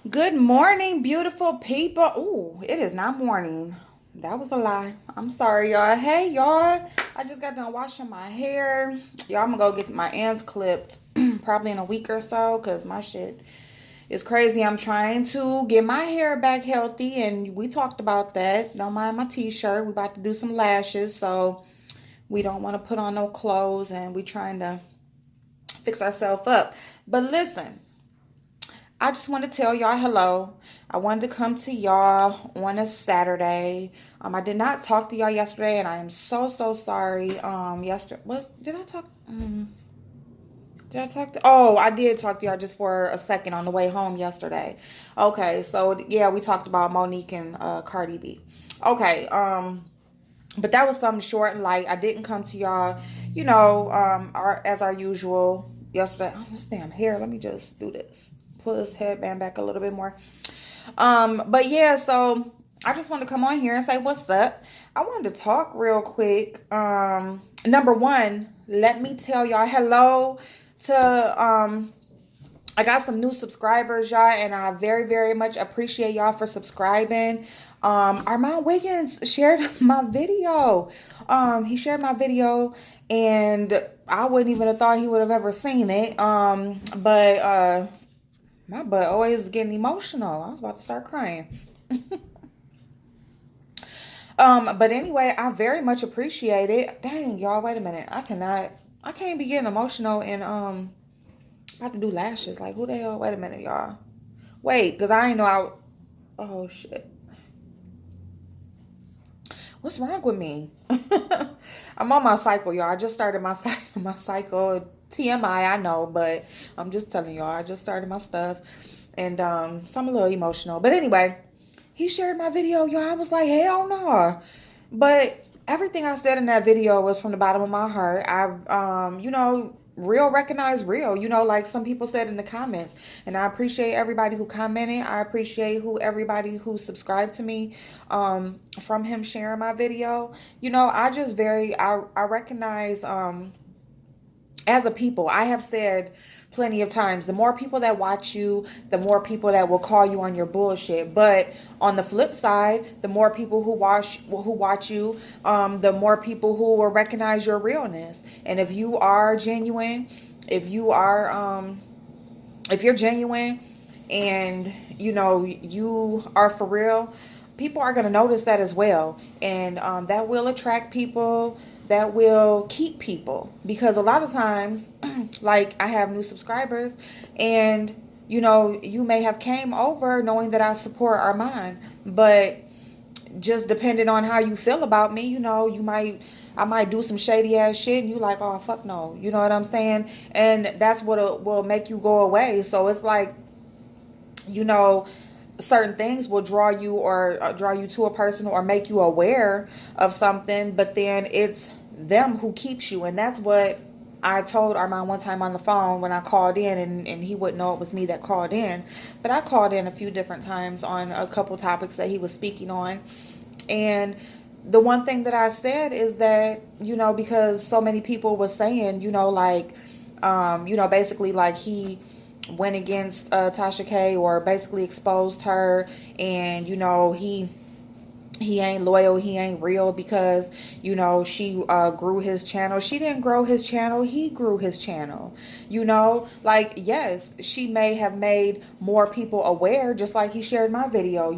Good morning, beautiful people. Ooh, it is not morning. That was a lie. I'm sorry, y'all. Hey, y'all. I just got done washing my hair. Y'all, I'm gonna go get my ends clipped probably in a week or so because my shit is crazy. I'm trying to get my hair back healthy, and we talked about that. Don't mind my t-shirt. We about to do some lashes, so we don't want to put on no clothes, and we trying to fix ourselves up. But listen, I just want to tell y'all hello. I wanted to come to y'all on a Saturday. I did not talk to y'all yesterday, and I am so sorry. Yesterday was did I talk? Did I talk to? Oh, I did talk to y'all just for a second on the way home yesterday. Okay, so yeah, we talked about Monique and Cardi B. Okay, but that was something short and light. I didn't come to y'all, as our usual yesterday. Oh, this damn hair. Let me just do this. Pull this headband back a little bit more. But yeah, so I just wanted to come on here and say what's up. I wanted to talk real quick. Number one, let me tell y'all hello to I got some new subscribers, y'all, and I very much appreciate y'all for subscribing. Armand Wiggins shared my video. He shared my video, and I wouldn't even have thought he would have ever seen it. But my butt always getting emotional. I was about to start crying. But anyway, I very much appreciate it. Dang, y'all, wait a minute. I can't be getting emotional and about to do lashes. Like, who the hell? Wait a minute, y'all. Wait, because I ain't know I. Oh, shit. What's wrong with me? I'm on my cycle, y'all. I just started my cycle. TMI, I know, but I'm just telling y'all. I just started my stuff. And so I'm a little emotional. But anyway, he shared my video, y'all. I was like, hell no. But everything I said in that video was from the bottom of my heart. Real recognize real, like some people said in the comments. And I appreciate everybody who commented. I appreciate everybody who subscribed to me from him sharing my video. I recognize as a people, I have said plenty of times, the more people that watch you, the more people that will call you on your bullshit. But on the flip side, the more people who watch you, the more people who will recognize your realness. And if you are genuine, if you are if you're genuine and you are for real, people are going to notice that as well. And that will attract people, that will keep people, because a lot of times like I have new subscribers, and you may have came over knowing that I support Armand, but just depending on how you feel about me, I might do some shady ass shit and you like, oh fuck no, you know what I'm saying? And that's what will make you go away. So it's like, you know certain things will draw you, or draw you to a person, or make you aware of something, but then it's them who keeps you. And that's what I told Armand one time on the phone when I called in, and he wouldn't know it was me that called in, but I called in a few different times on a couple topics that he was speaking on. And the one thing that I said is that, because so many people were saying, basically like he went against Tasha K, or basically exposed her, and he ain't loyal, he ain't real, because she grew his channel. She didn't grow his channel, he grew his channel. Like, yes, she may have made more people aware, just like he shared my video.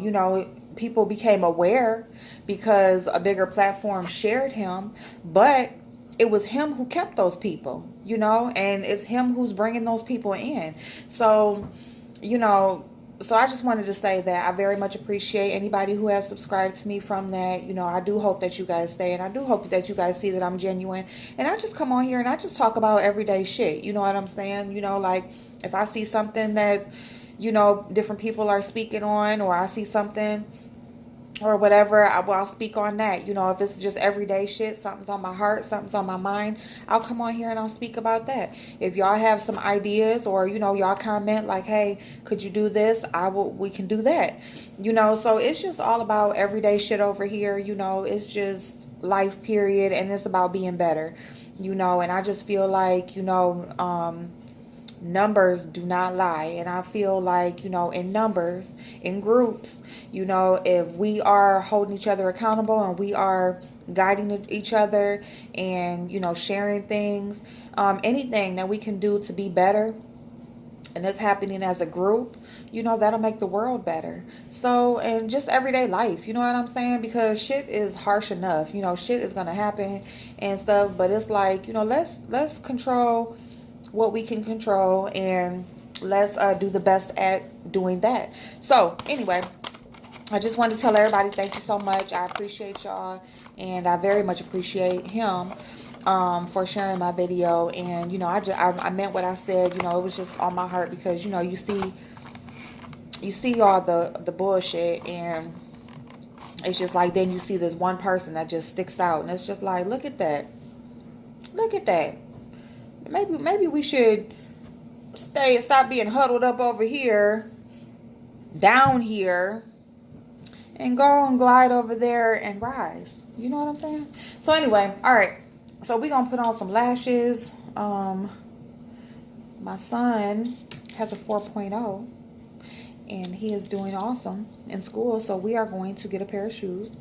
People became aware because a bigger platform shared him, but it was him who kept those people, and it's him who's bringing those people in. So, you know, so I just wanted to say that I very much appreciate anybody who has subscribed to me from that. I do hope that you guys stay, and I do hope that you guys see that I'm genuine. And I just come on here and I just talk about everyday shit. You know what I'm saying? Like if I see something that's, different people are speaking on, or I see something or whatever, I'll speak on that. If it's just everyday shit, something's on my heart, something's on my mind, I'll come on here and I'll speak about that. If y'all have some ideas, or y'all comment like, hey, could you do this, we can do that. So it's just all about everyday shit over here. It's just life, period, and it's about being better. And I just feel like Numbers do not lie. And I feel like, in numbers, in groups, if we are holding each other accountable and we are guiding each other and, sharing things, anything that we can do to be better, and it's happening as a group, that'll make the world better. So, and just everyday life, you know what I'm saying? Because shit is harsh enough, shit is gonna happen and stuff, but it's like, let's control what we can control, and let's do the best at doing that. So anyway, I just wanted to tell everybody thank you so much. I appreciate y'all, and I very much appreciate him for sharing my video. And I meant what I said. It was just on my heart, because you see all the bullshit, and it's just like, then you see this one person that just sticks out, and it's just like, look at that, maybe we should stop being huddled up over here, down here, and go and glide over there and rise. You know what I'm saying? So anyway, all right. So we're going to put on some lashes. My son has a 4.0, and he is doing awesome in school. So we are going to get a pair of shoes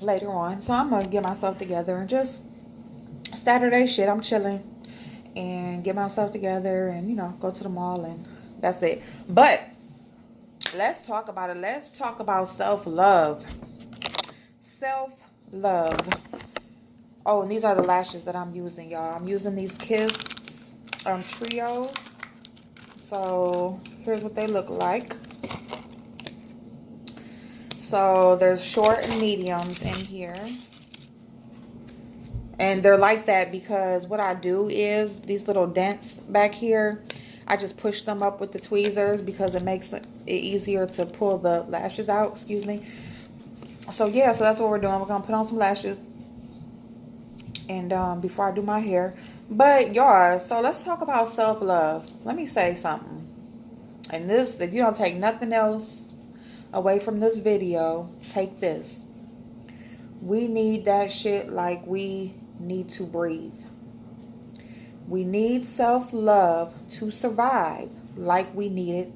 later on. So I'm going to get myself together and just Saturday shit. I'm chilling and get myself together and, go to the mall, and that's it. But let's talk about it. Let's talk about self-love. Self-love. Oh, and these are the lashes that I'm using, y'all. I'm using these Kiss Trios. So here's what they look like. So there's short and mediums in here. And they're like that because what I do is these little dents back here, I just push them up with the tweezers because it makes it easier to pull the lashes out. Excuse me. So yeah, so that's what we're doing. We're going to put on some lashes and before I do my hair. But y'all, so let's talk about self-love. Let me say something. And this, if you don't take nothing else away from this video, take this. We need that shit like we need to breathe. We need self-love to survive, like we need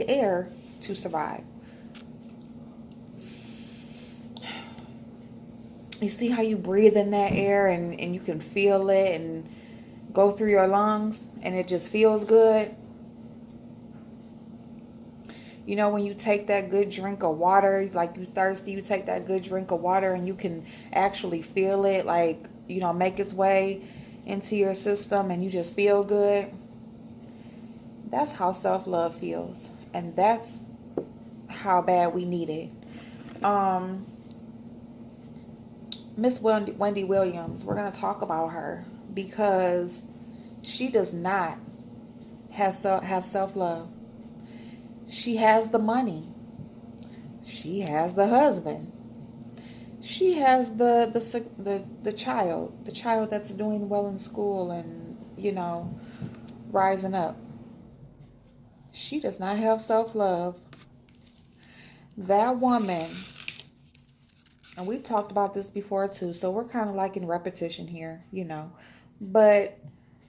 air to survive. You see how you breathe in that air and you can feel it and go through your lungs and it just feels good. When you take that good drink of water, like you thirsty, you take that good drink of water and you can actually feel it, like, make its way into your system and you just feel good. That's how self-love feels. And that's how bad we need it. Miss Wendy Williams, we're going to talk about her because she does not have self-love. She has the money. She has the husband. She has the child that's doing well in school and, rising up. She does not have self-love. That woman, and we've talked about this before too, so we're kind of like in repetition here, but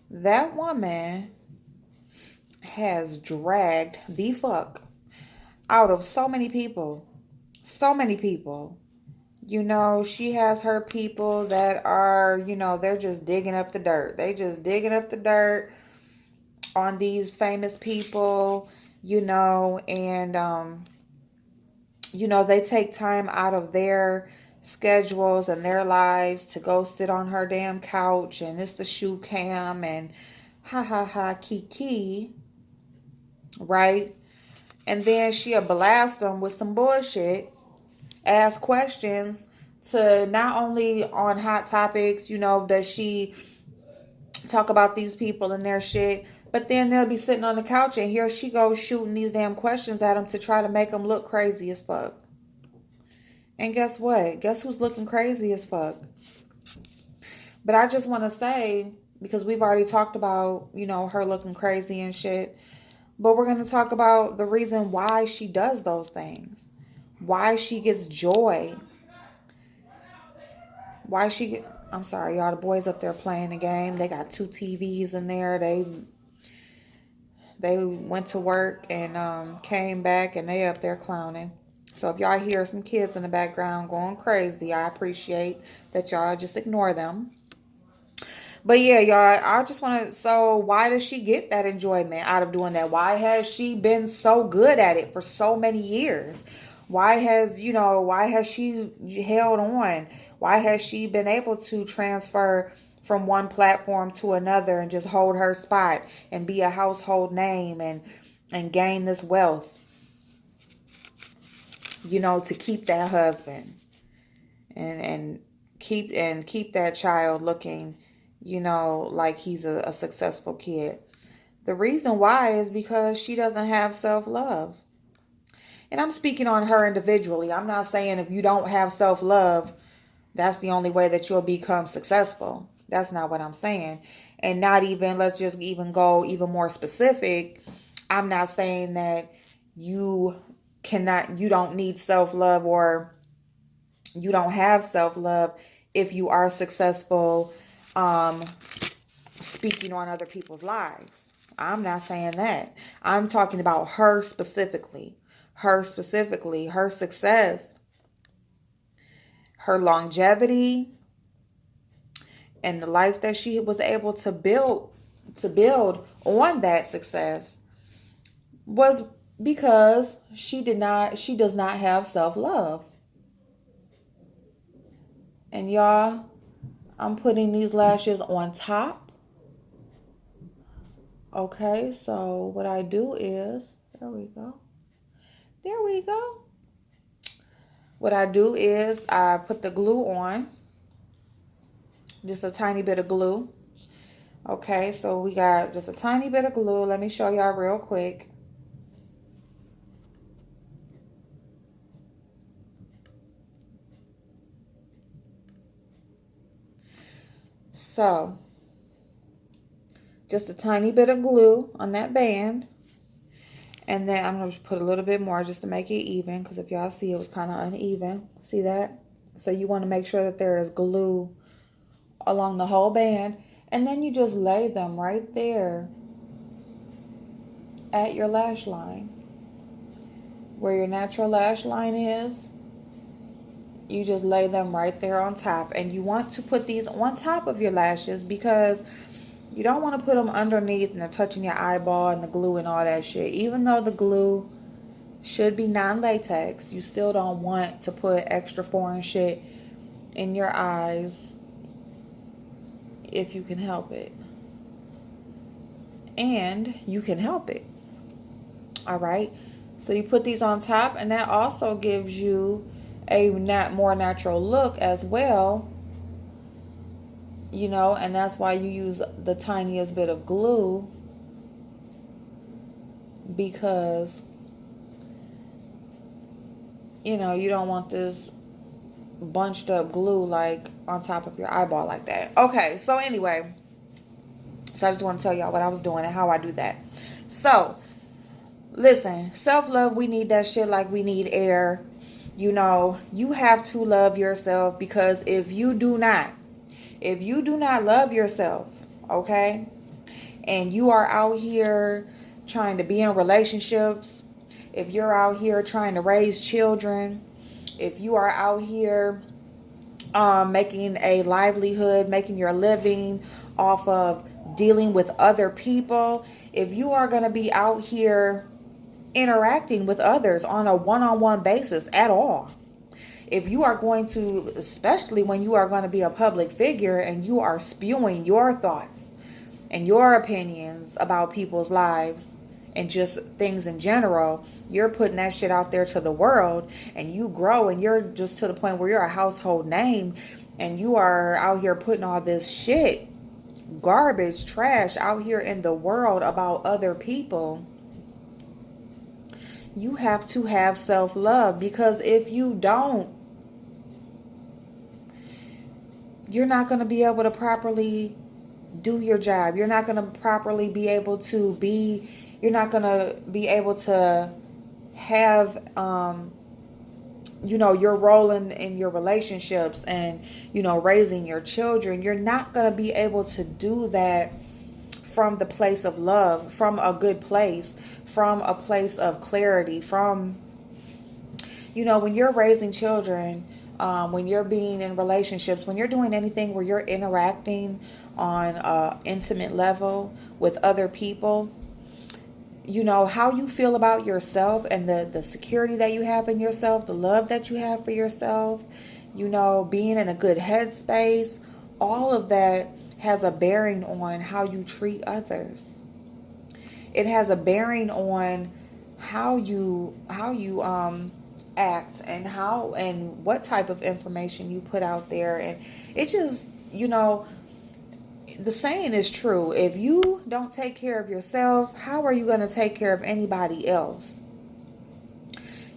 that woman has dragged the fuck out of so many people. She has her people that are, they're just digging up the dirt. They just digging up the dirt on these famous people, and, they take time out of their schedules and their lives to go sit on her damn couch, and it's the shoe cam and ha ha ha kiki, right? And then she'll blast them with some bullshit, ask questions to not only on hot topics, does she talk about these people and their shit, but then they'll be sitting on the couch and here she goes shooting these damn questions at them to try to make them look crazy as fuck. And guess what? Guess who's looking crazy as fuck? But I just want to say, because we've already talked about, her looking crazy and shit, but we're going to talk about the reason why she does those things. Why she gets joy. Why she I'm sorry, y'all. The boys up there playing the game. They got 2 TVs in there. They went to work and came back, and they up there clowning. So if y'all hear some kids in the background going crazy, I appreciate that y'all just ignore them. But yeah, y'all, I just want to, so why does she get that enjoyment out of doing that? Why has she been so good at it for so many years? Why has she held on? Why has she been able to transfer from one platform to another and just hold her spot and be a household name and gain this wealth, to keep that husband and keep that child looking, like he's a successful kid. The reason why is because she doesn't have self-love. And I'm speaking on her individually. I'm not saying if you don't have self-love, that's the only way that you'll become successful. That's not what I'm saying. And not even, let's just even go even more specific. I'm not saying that you don't need self-love or you don't have self-love if you are successful speaking on other people's lives. I'm not saying that. I'm talking about her specifically. Her success, her longevity, and the life that she was able to build on that success was because she does not have self-love. And y'all, I'm putting these lashes on top. Okay, so what I do is, there we go. What I do is I put the glue on. Just a tiny bit of glue. Okay, so we got just a tiny bit of glue. Let me show y'all real quick. So, just a tiny bit of glue on that band. And then I'm going to put a little bit more just to make it even. Because if y'all see, it was kind of uneven. See that? So you want to make sure that there is glue along the whole band. And then you just lay them right there at your lash line. Where your natural lash line is. You just lay them right there on top. And you want to put these on top of your lashes because you don't want to put them underneath and they're touching your eyeball and the glue and all that shit. Even though the glue should be non-latex, you still don't want to put extra foreign shit in your eyes if you can help it. And you can help it. Alright? So you put these on top, and that also gives you a more natural look as well. And that's why you use the tiniest bit of glue, because you don't want this bunched up glue like on top of your eyeball like that. Okay, so anyway, so I just want to tell y'all what I was doing and how I do that. So listen, self-love, we need that shit like we need air. You have to love yourself, because if you do not love yourself, okay, and you are out here trying to be in relationships, if you're out here trying to raise children, if you are out here making a livelihood, making your living off of dealing with other people, if you are going to be out here interacting with others on a one-on-one basis at all, if you are going to, especially when you are going to be a public figure and you are spewing your thoughts and your opinions about people's lives and just things in general, you're putting that shit out there to the world, and you grow and you're just to the point where you're a household name, and you are out here putting all this shit, garbage, trash out here in the world about other people. You have to have self-love, because if you don't, you're not going to be able to properly do your job. You're not going to properly be able to you're not going to be able to have your role in your relationships and, raising your children, you're not going to be able to do that from the place of love, from a good place, from a place of clarity, from, when you're raising children, when you're being in relationships, when you're doing anything where you're interacting on an intimate level with other people, how you feel about yourself and the security that you have in yourself, the love that you have for yourself, being in a good headspace, all of that has a bearing on how you treat others. It has a bearing on how you act and what type of information you put out there. And it just, the saying is true. If you don't take care of yourself, how are you going to take care of anybody else?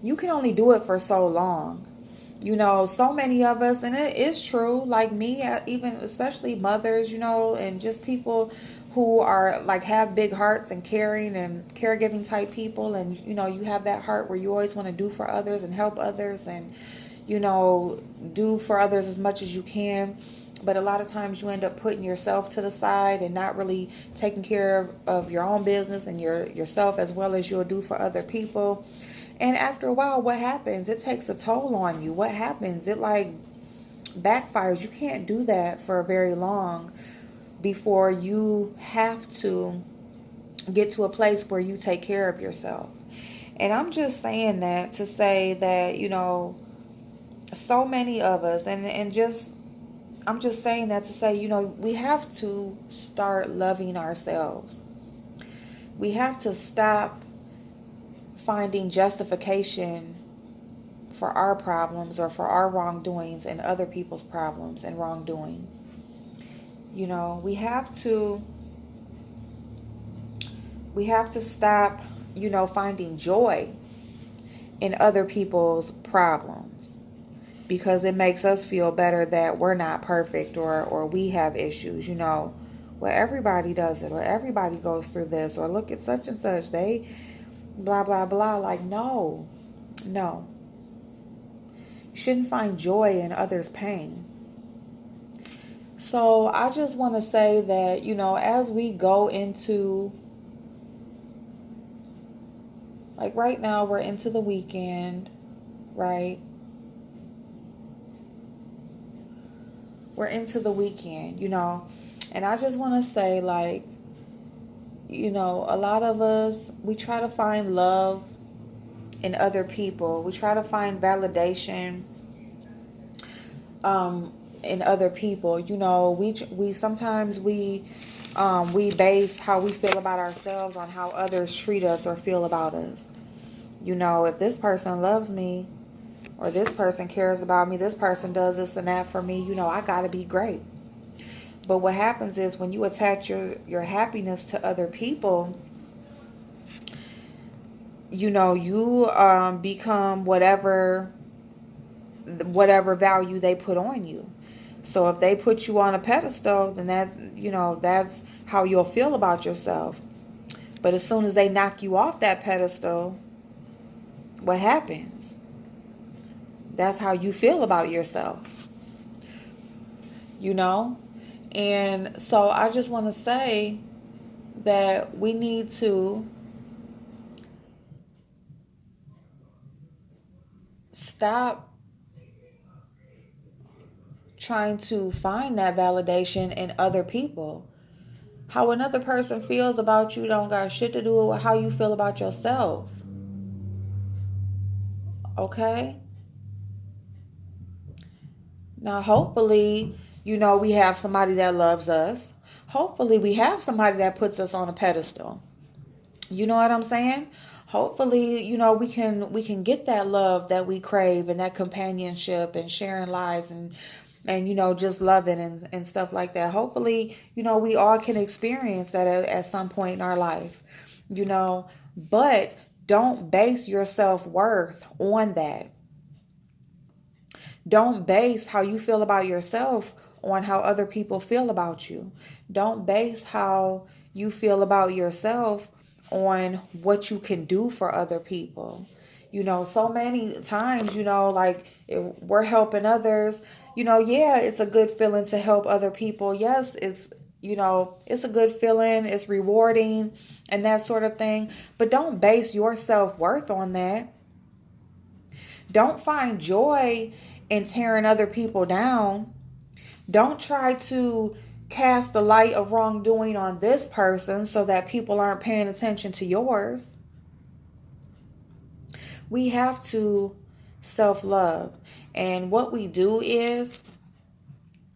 You can only do it for so long. So many of us, and it is true, like me, even especially mothers, and just people who are like have big hearts and caring and caregiving type people. And, you have that heart where you always want to do for others and help others and, do for others as much as you can. But a lot of times you end up putting yourself to the side and not really taking care of your own business and yourself as well as you'll do for other people. And after a while, what happens? It takes a toll on you. What happens? It like backfires. You can't do that for very long before you have to get to a place where you take care of yourself. And I'm just saying that to say that, so many of us, I'm just saying that to say, we have to start loving ourselves. We have to stop finding justification for our problems or for our wrongdoings and other people's problems and wrongdoings. We have to stop, finding joy in other people's problems because it makes us feel better that we're not perfect or we have issues, Well, everybody does it, or everybody goes through this, or look at such and such, they blah, blah, blah. Like, no. You shouldn't find joy in others' pain. So I just want to say that, as we go into, like right now, we're into the weekend, right? We're into the weekend, and I just want to say, like, a lot of us, we try to find love in other people. We try to find validation in other people. We sometimes we base how we feel about ourselves on how others treat us or feel about us. If this person loves me or this person cares about me, this person does this and that for me, I got to be great. But what happens is when you attach your happiness to other people, you become whatever value they put on you. So if they put you on a pedestal, then that's how you'll feel about yourself. But as soon as they knock you off that pedestal, what happens? That's how you feel about yourself. And so I just want to say that we need to stop trying to find that validation in other people. How another person feels about you don't got shit to do with how you feel about yourself. Okay? Now, hopefully, we have somebody that loves us. Hopefully, we have somebody that puts us on a pedestal. You know what I'm saying? Hopefully, we can get that love that we crave and that companionship and sharing lives and just loving and stuff like that. Hopefully, we all can experience that at some point in our life, but don't base your self-worth on that. Don't base how you feel about yourself on how other people feel about you. Don't base how you feel about yourself on what you can do for other people. So many times, like if we're helping others, yeah, it's a good feeling to help other people. Yes, it's a good feeling, it's rewarding and that sort of thing. But don't base your self-worth on that. Don't find joy in tearing other people down. Don't try to cast the light of wrongdoing on this person so that people aren't paying attention to yours. We have to self-love. And what we do is,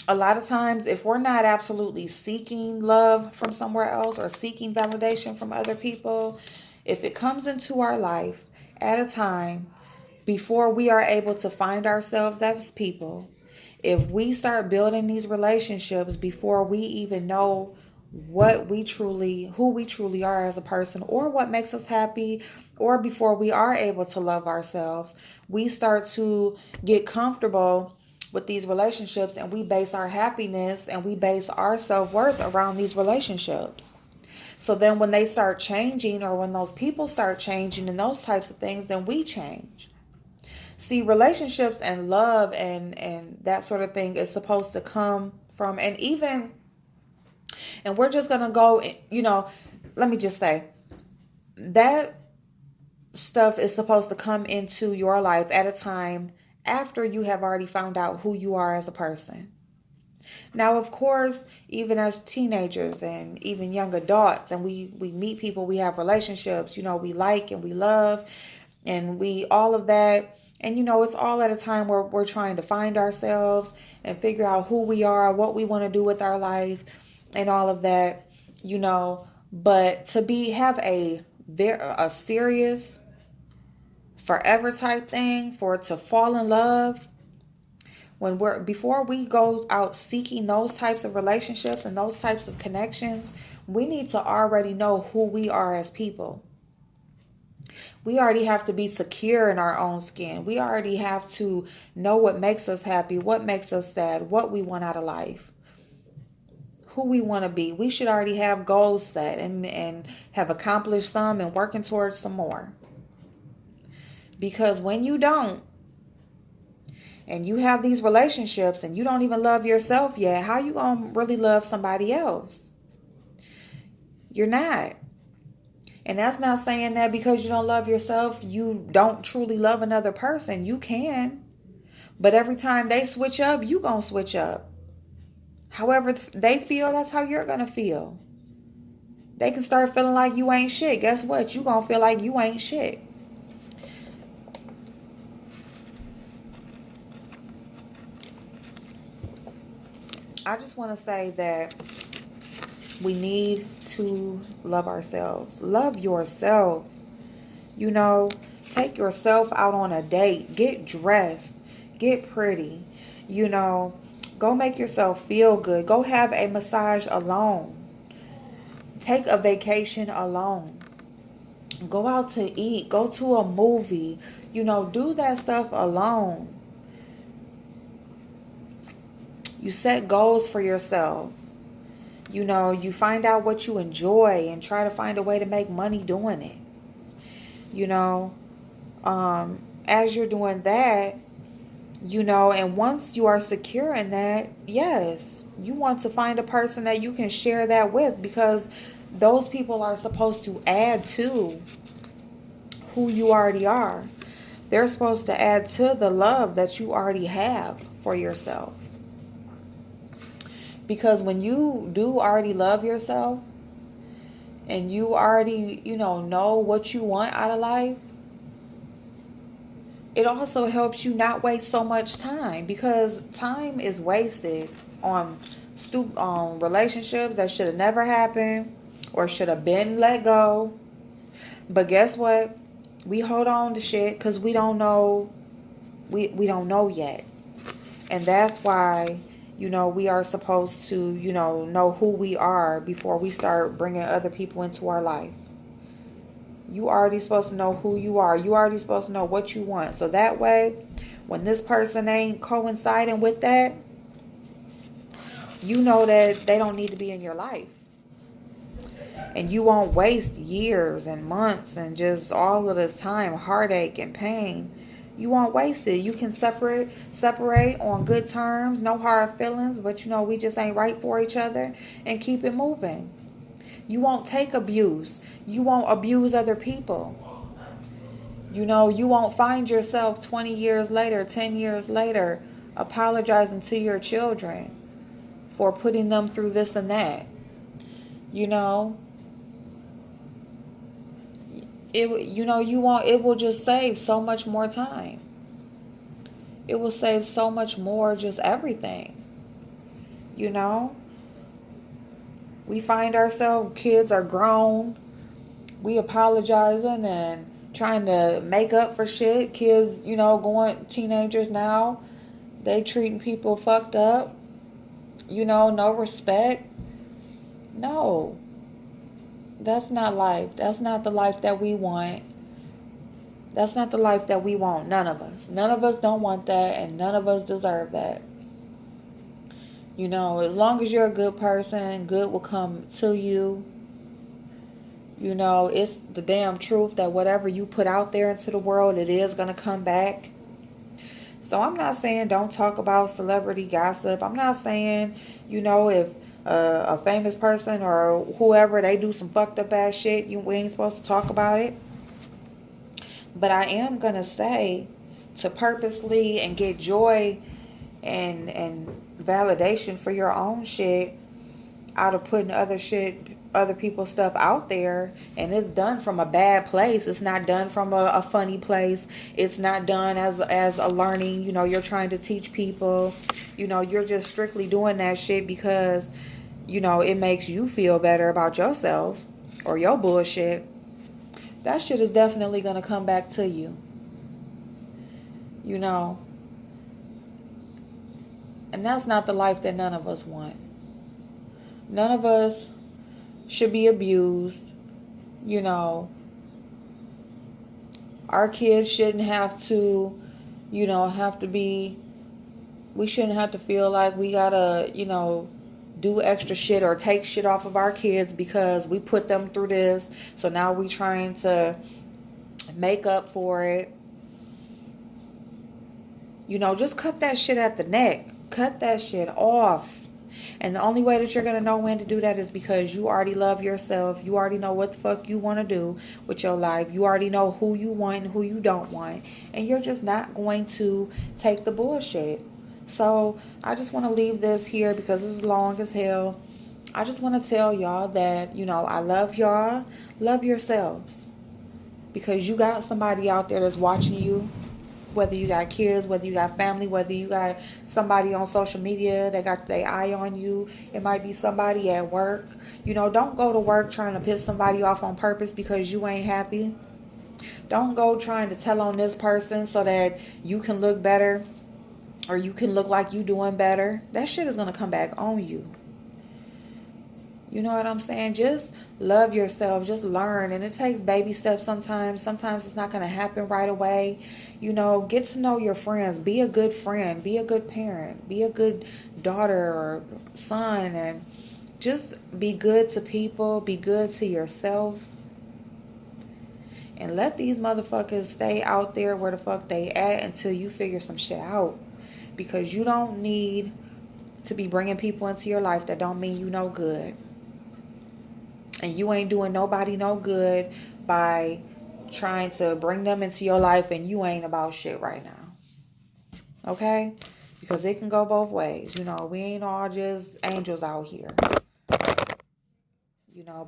a lot of times, if we're not absolutely seeking love from somewhere else or seeking validation from other people, if it comes into our life at a time before we are able to find ourselves as people, if we start building these relationships before we even know who we truly are as a person, or what makes us happy, or before we are able to love ourselves, we start to get comfortable with these relationships, and we base our happiness and we base our self-worth around these relationships. So then when they start changing, or when those people start changing and those types of things, then we change. See, relationships and love and that sort of thing is supposed to come from, and we're just going to go, let me just say, that stuff is supposed to come into your life at a time after you have already found out who you are as a person. Now, of course, even as teenagers and even young adults, and we meet people, we have relationships, we like and we love, and all of that. And, it's all at a time where we're trying to find ourselves and figure out who we are, what we want to do with our life and all of that, But to have a serious, forever type thing, to fall in love, before we go out seeking those types of relationships and those types of connections, we need to already know who we are as people. We already have to be secure in our own skin. We already have to know what makes us happy, what makes us sad, what we want out of life, who we want to be. We should already have goals set and have accomplished some and working towards some more. Because when you don't, and you have these relationships and you don't even love yourself yet, how you going to really love somebody else? You're not. And that's not saying that because you don't love yourself, you don't truly love another person. You can. But every time they switch up, you going to switch up. However they feel, that's how you're going to feel. They can start feeling like you ain't shit. Guess what? You going to feel like you ain't shit. I just want to say that we need to love ourselves. Love yourself. Take yourself out on a date. Get dressed. Get pretty. Go make yourself feel good. Go have a massage alone. Take a vacation alone. Go out to eat. Go to a movie. Do that stuff alone. You set goals for yourself. You find out what you enjoy and try to find a way to make money doing it. As you're doing that, and once you are secure in that, yes, you want to find a person that you can share that with, because those people are supposed to add to who you already are. They're supposed to add to the love that you already have for yourself. Because when you do already love yourself and you already, know what you want out of life, it also helps you not waste so much time, because time is wasted on relationships that should have never happened or should have been let go. But guess what? We hold on to shit because we don't know. We don't know yet. And that's why we are supposed to, know who we are before we start bringing other people into our life. You already supposed to know who you are. You already supposed to know what you want. So that way, when this person ain't coinciding with that, you know that they don't need to be in your life. And you won't waste years and months and just all of this time, heartache and pain. You won't waste it. You can separate on good terms, no hard feelings, but we just ain't right for each other, and keep it moving. You won't take abuse. You won't abuse other people. You won't find yourself 20 years later, 10 years later, apologizing to your children for putting them through this and that. It will just save so much more time. It will save so much more, just everything. We find ourselves, kids are grown, we apologizing and trying to make up for shit. Kids, going, teenagers now, they treating people fucked up. No respect. No. That's not life. That's not the life that we want. That's not the life that we want. None of us. None of us don't want that, and none of us deserve that. As long as you're a good person, good will come to you. It's the damn truth that whatever you put out there into the world, it is going to come back. So I'm not saying don't talk about celebrity gossip. I'm not saying, if a famous person or whoever, they do some fucked up ass shit, we ain't supposed to talk about it. But I am going to say to purposely and get joy and validation for your own shit out of putting other people's stuff out there, and it's done from a bad place. It's not done from a funny place. It's not done as a learning, you're trying to teach people, you're just strictly doing that shit because it makes you feel better about yourself or your bullshit. That shit is definitely going to come back to you. And that's not the life that none of us want. None of us should be abused. Our kids shouldn't have to, we shouldn't have to feel like we gotta, do extra shit or take shit off of our kids because we put them through this. So now we trying to make up for it. Just cut that shit at the neck. Cut that shit off. And the only way that you're going to know when to do that is because you already love yourself. You already know what the fuck you want to do with your life. You already know who you want and who you don't want. And you're just not going to take the bullshit. So I just want to leave this here because this is long as hell. I just want to tell y'all that, I love y'all. Love yourselves. Because you got somebody out there that's watching you. Whether you got kids, whether you got family, whether you got somebody on social media that got their eye on you. It might be somebody at work. Don't go to work trying to piss somebody off on purpose because you ain't happy. Don't go trying to tell on this person so that you can look better or you can look like you doing better. That shit is going to come back on you. You know what I'm saying? Just love yourself. Just learn. And it takes baby steps sometimes. Sometimes it's not going to happen right away. Get to know your friends. Be a good friend. Be a good parent. Be a good daughter or son. And just be good to people. Be good to yourself. And let these motherfuckers stay out there where the fuck they at until you figure some shit out. Because you don't need to be bringing people into your life that don't mean you no good. And you ain't doing nobody no good by trying to bring them into your life and you ain't about shit right now. Okay? Because it can go both ways. We ain't all just angels out here.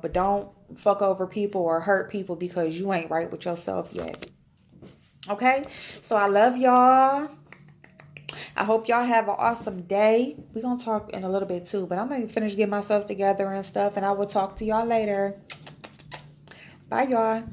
But don't fuck over people or hurt people because you ain't right with yourself yet. Okay? So I love y'all. I hope y'all have an awesome day. We're going to talk in a little bit too, but I'm going to finish getting myself together and stuff, and I will talk to y'all later. Bye, y'all.